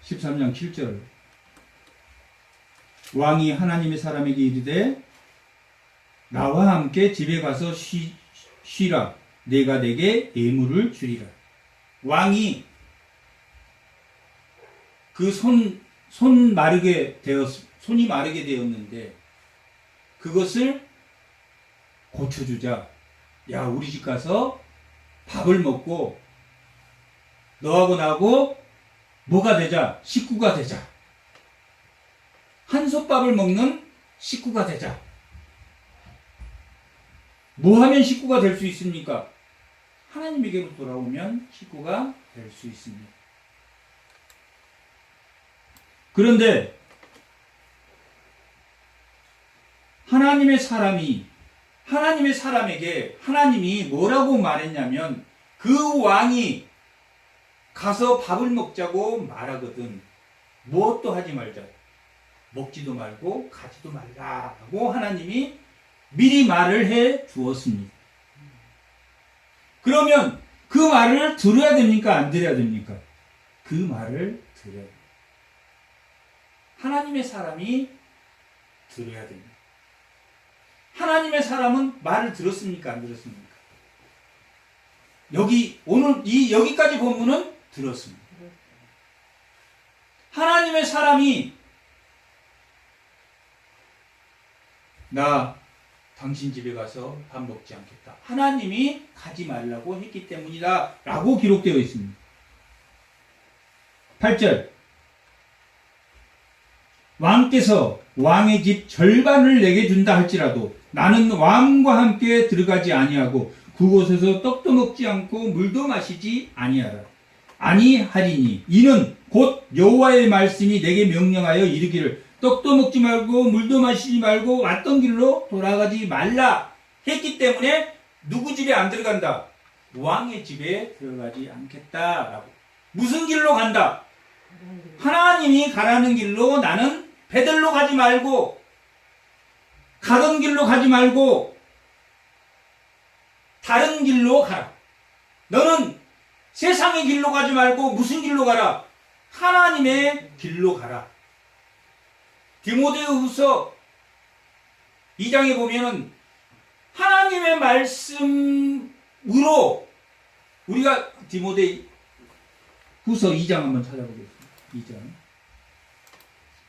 13장 7절. 왕이 하나님의 사람에게 이르되 나와 함께 집에 가서 쉬라. 내가 내게 예물을 주리라. 왕이 그 손이 마르게 되었는데 그것을 고쳐주자. 야, 우리 집 가서 밥을 먹고 너하고 나하고 뭐가 되자? 식구가 되자. 한솥밥을 먹는 식구가 되자. 뭐 하면 식구가 될 수 있습니까? 하나님에게로 돌아오면 식구가 될 수 있습니다. 그런데 하나님의 사람에게 하나님이 뭐라고 말했냐면 그 왕이 가서 밥을 먹자고 말하거든 무엇도 하지 말자. 먹지도 말고 가지도 말라고 하나님이 미리 말을 해 주었습니다. 그러면 그 말을 들어야 됩니까? 안 들어야 됩니까? 그 말을 들어야 됩니다. 하나님의 사람이 들어야 됩니다. 하나님의 사람은 말을 들었습니까? 안 들었습니까? 오늘 여기까지 본문은 들었습니다. 하나님의 사람이 나 당신 집에 가서 밥 먹지 않겠다. 하나님이 가지 말라고 했기 때문이다. 라고 기록되어 있습니다. 8절 왕께서 왕의 집 절반을 내게 준다 할지라도 나는 왕과 함께 들어가지 아니하고 그곳에서 떡도 먹지 않고 물도 마시지 아니하리니 이는 곧 여호와의 말씀이 내게 명령하여 이르기를 떡도 먹지 말고 물도 마시지 말고 왔던 길로 돌아가지 말라 했기 때문에 누구 집에 안 들어간다? 왕의 집에 들어가지 않겠다라고. 무슨 길로 간다? 하나님이 가라는 길로. 나는 베들로 가지 말고 가던 길로 가지 말고 다른 길로 가라. 너는 세상의 길로 가지 말고 무슨 길로 가라? 하나님의 길로 가라. 디모데후서 2장에 보면은 하나님의 말씀으로 우리가 디모데후서 2장 한번 찾아보겠습니다. 2장.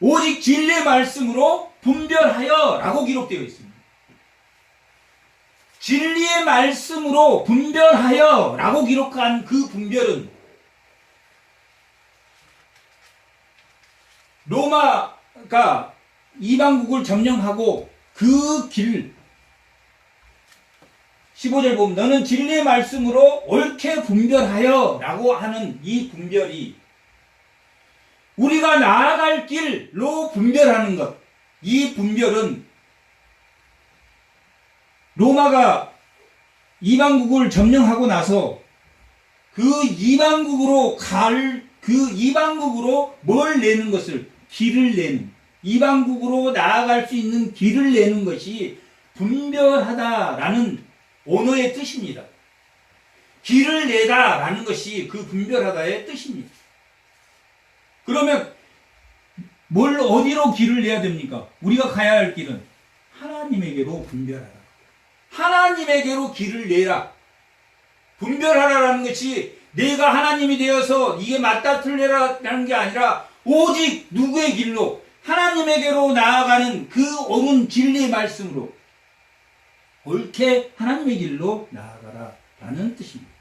오직 진리의 말씀으로 분별하여 라고 기록되어 있습니다. 진리의 말씀으로 분별하여 라고 기록한 그 분별은 로마가 이방국을 점령하고 그 길 15절 보면 너는 진리의 말씀으로 옳게 분별하여 라고 하는 이 분별이 우리가 나아갈 길로 분별하는 것. 이 분별은 로마가 이방국을 점령하고 나서 그 이방국으로 뭘 내는 것을 길을 내는 이방국으로 나아갈 수 있는 길을 내는 것이 분별하다라는 언어의 뜻입니다. 길을 내다라는 것이 그 분별하다의 뜻입니다. 그러면 어디로 길을 내야 됩니까? 우리가 가야 할 길은 하나님에게로 분별하라. 하나님에게로 길을 내라. 분별하라라는 것이 내가 하나님이 되어서 이게 맞다 틀리라라는 게 아니라 오직 누구의 길로? 하나님에게로 나아가는 그 옳은 진리의 말씀으로 옳게 하나님의 길로 나아가라 라는 뜻입니다.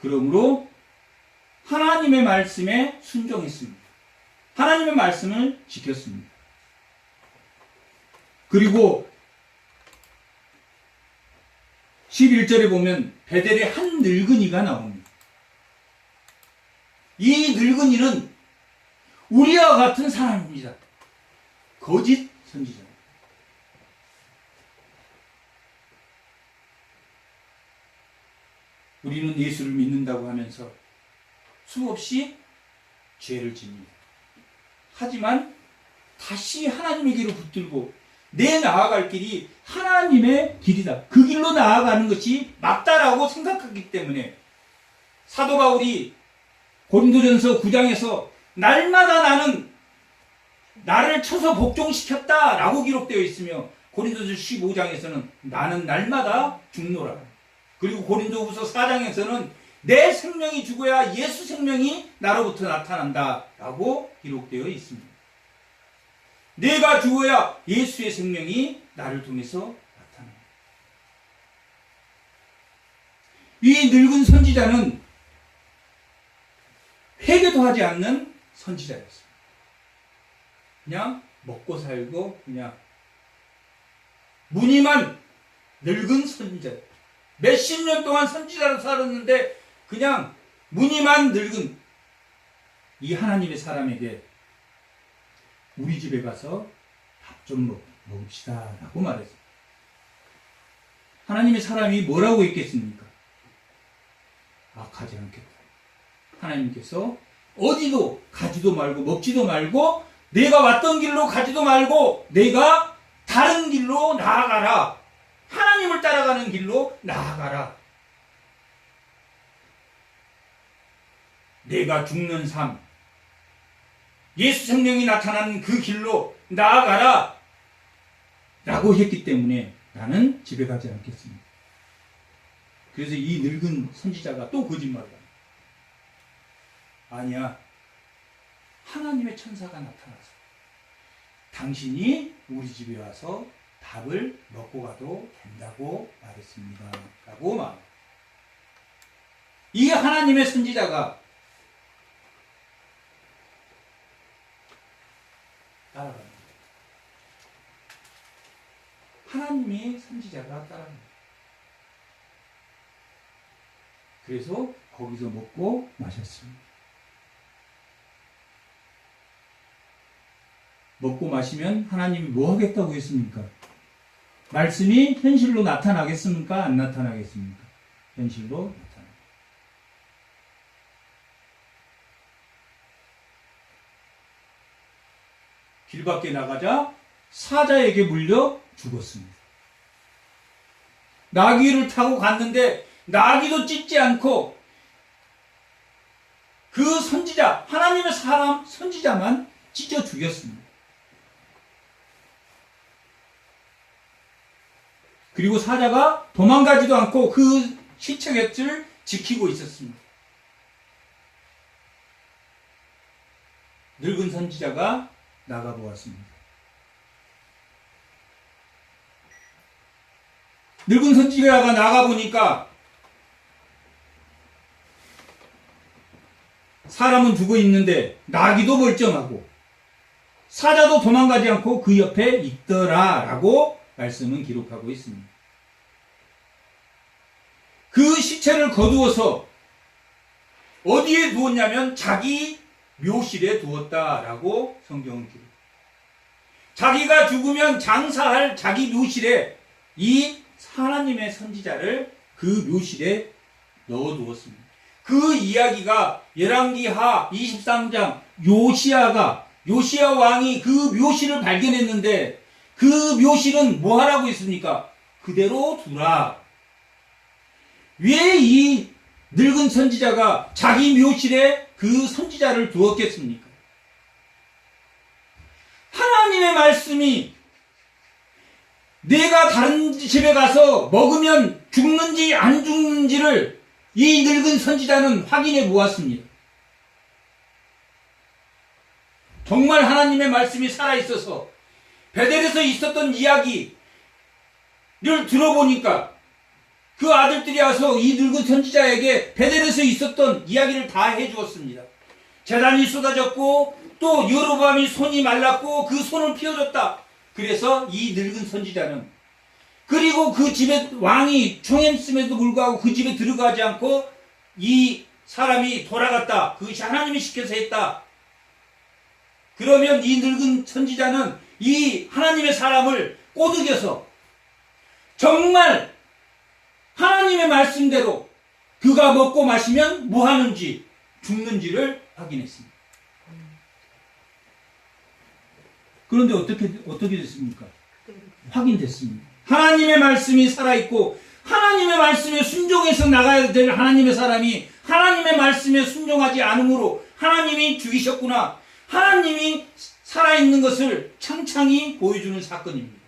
그러므로 하나님의 말씀에 순종했습니다. 하나님의 말씀을 지켰습니다. 그리고 11절에 보면 베델의 한 늙은이가 나옵니다. 이 늙은이는 우리와 같은 사람입니다. 거짓 선지자. 우리는 예수를 믿는다고 하면서 수없이 죄를 집니다. 하지만 다시 하나님에게로 붙들고 내 나아갈 길이 하나님의 길이다. 그 길로 나아가는 것이 맞다라고 생각하기 때문에 사도 바울이 고린도전서 9장에서 날마다 나는 나를 쳐서 복종시켰다라고 기록되어 있으며 고린도전서 15장에서는 나는 날마다 죽노라. 그리고 고린도후서 4장에서는 내 생명이 죽어야 예수 생명이 나로부터 나타난다라고 기록되어 있습니다. 내가 죽어야 예수의 생명이 나를 통해서 나타납니다. 이 늙은 선지자는 회개도 하지 않는 선지자였습니다. 그냥 먹고 살고 그냥 무늬만 늙은 선지자. 몇십 년 동안 선지자로 살았는데 그냥 무늬만 늙은 이 하나님의 사람에게 우리 집에 가서 밥 좀 먹읍시다 라고 말했어요. 하나님의 사람이 뭐라고 했겠습니까? 가지 않겠다. 하나님께서 어디도 가지도 말고 먹지도 말고 내가 왔던 길로 가지도 말고 내가 다른 길로 나아가라. 하나님을 따라가는 길로 나아가라. 내가 죽는 삶, 예수 성령이 나타난 그 길로 나아가라 라고 했기 때문에 나는 집에 가지 않겠습니다. 그래서 이 늙은 선지자가 또 거짓말을 합니다. 아니야, 하나님의 천사가 나타나서 당신이 우리 집에 와서 밥을 먹고 가도 된다고 말했습니다 라고 말합니다. 이 하나님의 선지자가 따라갑니다. 하나님의 선지자가 따라갑니다. 그래서 거기서 먹고 마셨습니다. 먹고 마시면 하나님이 뭐 하겠다고 했습니까? 말씀이 현실로 나타나겠습니까? 안 나타나겠습니까? 현실로 나타납니다. 길 밖에 나가자 사자에게 물려 죽었습니다. 나귀를 타고 갔는데 나귀도 찢지 않고 그 선지자, 하나님의 사람 선지자만 찢어 죽였습니다. 그리고 사자가 도망가지도 않고 그 시체 곁을 지키고 있었습니다. 늙은 선지자가 나가보았습니다. 늙은 선지자가 나가보니까 사람은 죽어 있는데 나귀도 멀쩡하고 사자도 도망가지 않고 그 옆에 있더라 라고 말씀은 기록하고 있습니다. 그 시체를 거두어서 어디에 두었냐면 자기 묘실에 두었다라고 성경은 기록합니다. 자기가 죽으면 장사할 자기 묘실에 이 하나님의 선지자를 그 묘실에 넣어두었습니다. 그 이야기가 열왕기하 23장 요시야 왕이 그 묘실을 발견했는데 그 묘실은 뭐 하라고 했습니까? 그대로 두라. 왜 이 늙은 선지자가 자기 묘실에 그 선지자를 두었겠습니까? 하나님의 말씀이 내가 다른 집에 가서 먹으면 죽는지 안 죽는지를 이 늙은 선지자는 확인해 보았습니다. 정말 하나님의 말씀이 살아있어서 베델에서 있었던 이야기를 들어보니까 그 아들들이 와서 이 늙은 선지자에게 베델에서 있었던 이야기를 다 해주었습니다. 재단이 쏟아졌고 또 여로보암이 손이 말랐고 그 손을 피워줬다. 그래서 이 늙은 선지자는 그리고 그 집에 왕이 총했음에도 불구하고 그 집에 들어가지 않고 이 사람이 돌아갔다. 그것이 하나님이 시켜서 했다. 그러면 이 늙은 선지자는 이 하나님의 사람을 꼬드겨서 정말 하나님의 말씀대로 그가 먹고 마시면 뭐 하는지 죽는지를 확인했습니다. 그런데 어떻게 됐습니까? 확인됐습니다. 하나님의 말씀이 살아있고 하나님의 말씀에 순종해서 나가야 될 하나님의 사람이 하나님의 말씀에 순종하지 않으므로 하나님이 죽이셨구나. 하나님이 살아있는 것을 창창히 보여주는 사건입니다.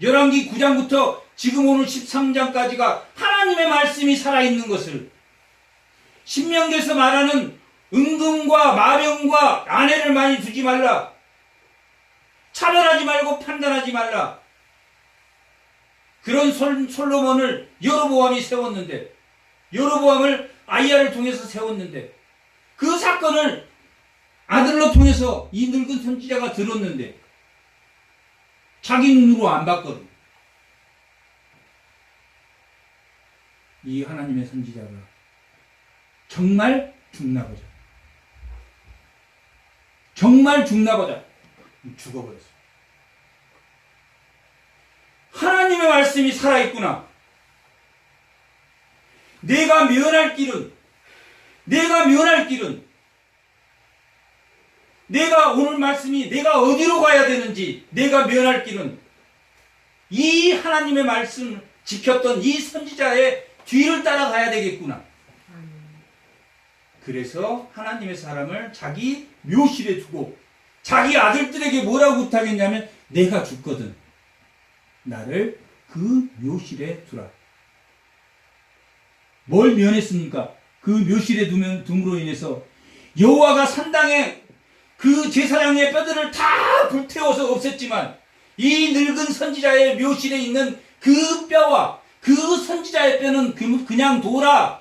열왕기 9장부터 지금 오늘 13장까지가 하나님의 말씀이 살아있는 것을 신명기에서 말하는 은금과 마병과 아내를 많이 두지 말라. 차별하지 말고 판단하지 말라. 그런 솔로몬을 여로보암이 세웠는데 여로보암을 아이야를 통해서 세웠는데 그 사건을 아들로 통해서 이 늙은 선지자가 들었는데 자기 눈으로 안 봤거든. 이 하나님의 선지자가 정말 죽나 보자. 정말 죽나 보자. 죽어버렸어요. 하나님의 말씀이 살아있구나. 내가 면할 길은 내가 오늘 말씀이 내가 어디로 가야 되는지 내가 면할 길은 이 하나님의 말씀을 지켰던 이 선지자의 뒤를 따라가야 되겠구나. 그래서 하나님의 사람을 자기 묘실에 두고 자기 아들들에게 뭐라고 부탁했냐면 내가 죽거든 나를 그 묘실에 두라. 뭘 면했습니까? 그 묘실에 둠으로 인해서 여호와가 산당에 그 제사장의 뼈들을 다 불태워서 없앴지만 이 늙은 선지자의 묘실에 있는 그 뼈와 그 선지자의 뼈는 그냥 둬라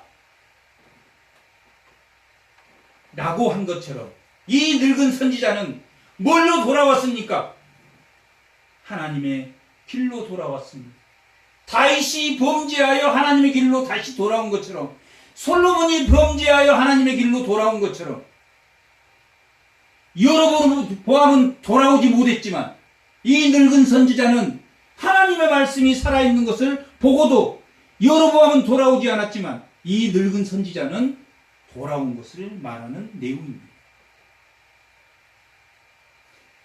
라고 한 것처럼 이 늙은 선지자는 뭘로 돌아왔습니까? 하나님의 길로 돌아왔습니다. 다윗이 범죄하여 하나님의 길로 다시 돌아온 것처럼 솔로몬이 범죄하여 하나님의 길로 돌아온 것처럼 여러보암은 돌아오지 못했지만 이 늙은 선지자는 하나님의 말씀이 살아있는 것을 보고도 여로보암은 돌아오지 않았지만 이 늙은 선지자는 돌아온 것을 말하는 내용입니다.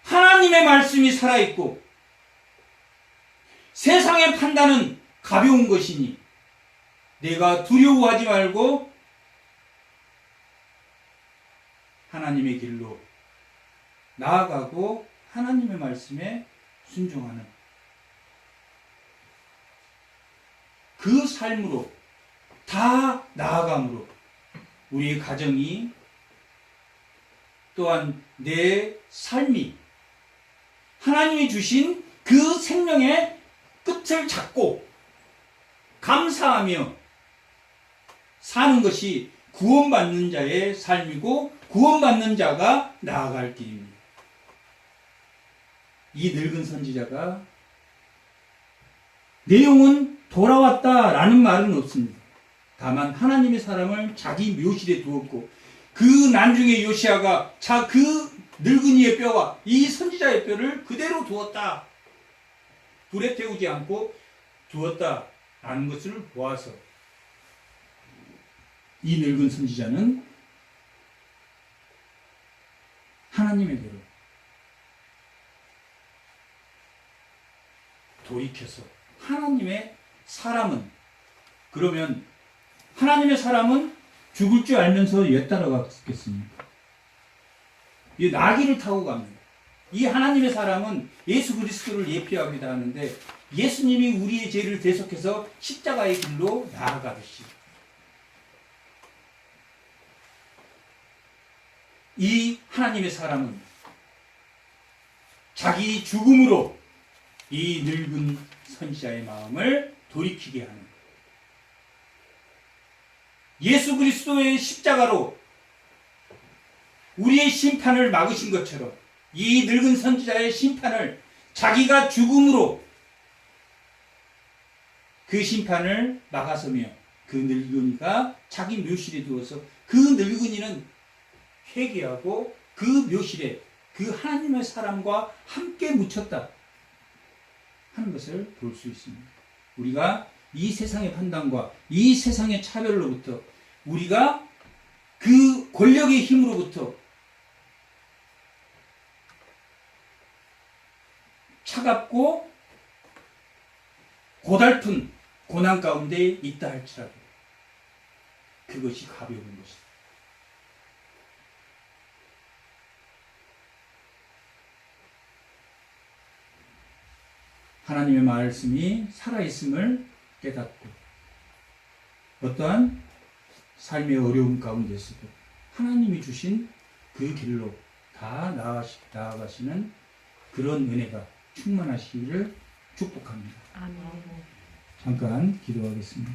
하나님의 말씀이 살아있고 세상의 판단은 가벼운 것이니 내가 두려워하지 말고 하나님의 길로 나아가고 하나님의 말씀에 순종하는 그 삶으로 다 나아감으로 우리의 가정이 또한 내 삶이 하나님이 주신 그 생명의 끝을 잡고 감사하며 사는 것이 구원받는 자의 삶이고 구원받는 자가 나아갈 길입니다. 이 늙은 선지자가 내용은 돌아왔다라는 말은 없습니다. 다만 하나님의 사람을 자기 묘실에 두었고 그 나중에 요시아가 그 늙은이의 뼈와 이 선지자의 뼈를 그대로 두었다. 불에 태우지 않고 두었다라는 것을 보아서 이 늙은 선지자는 하나님에게로 돌이켜서 하나님의 사람은 그러면 하나님의 사람은 죽을 줄 알면서 왜 따라갔겠습니까? 이 나귀를 타고 갑니다. 이 하나님의 사람은 예수 그리스도를 예표하기도 하는데 예수님이 우리의 죄를 대속해서 십자가의 길로 나아가듯이 이 하나님의 사람은 자기 죽음으로 이 늙은 선지자의 마음을 돌이키게 하는 예수 그리스도의 십자가로 우리의 심판을 막으신 것처럼 이 늙은 선지자의 심판을 자기가 죽음으로 그 심판을 막아서며 그 늙은이가 자기 묘실에 두어서 그 늙은이는 회개하고 그 묘실에 그 하나님의 사람과 함께 묻혔다 하는 것을 볼 수 있습니다. 우리가 이 세상의 판단과 이 세상의 차별로부터 우리가 그 권력의 힘으로부터 차갑고 고달픈 고난 가운데 있다 할지라도 그것이 가벼운 것이다. 하나님의 말씀이 살아있음을 깨닫고 어떠한 삶의 어려움 가운데서도 하나님이 주신 그 길로 다 나아가시는 그런 은혜가 충만하시기를 축복합니다. 아멘. 잠깐 기도하겠습니다.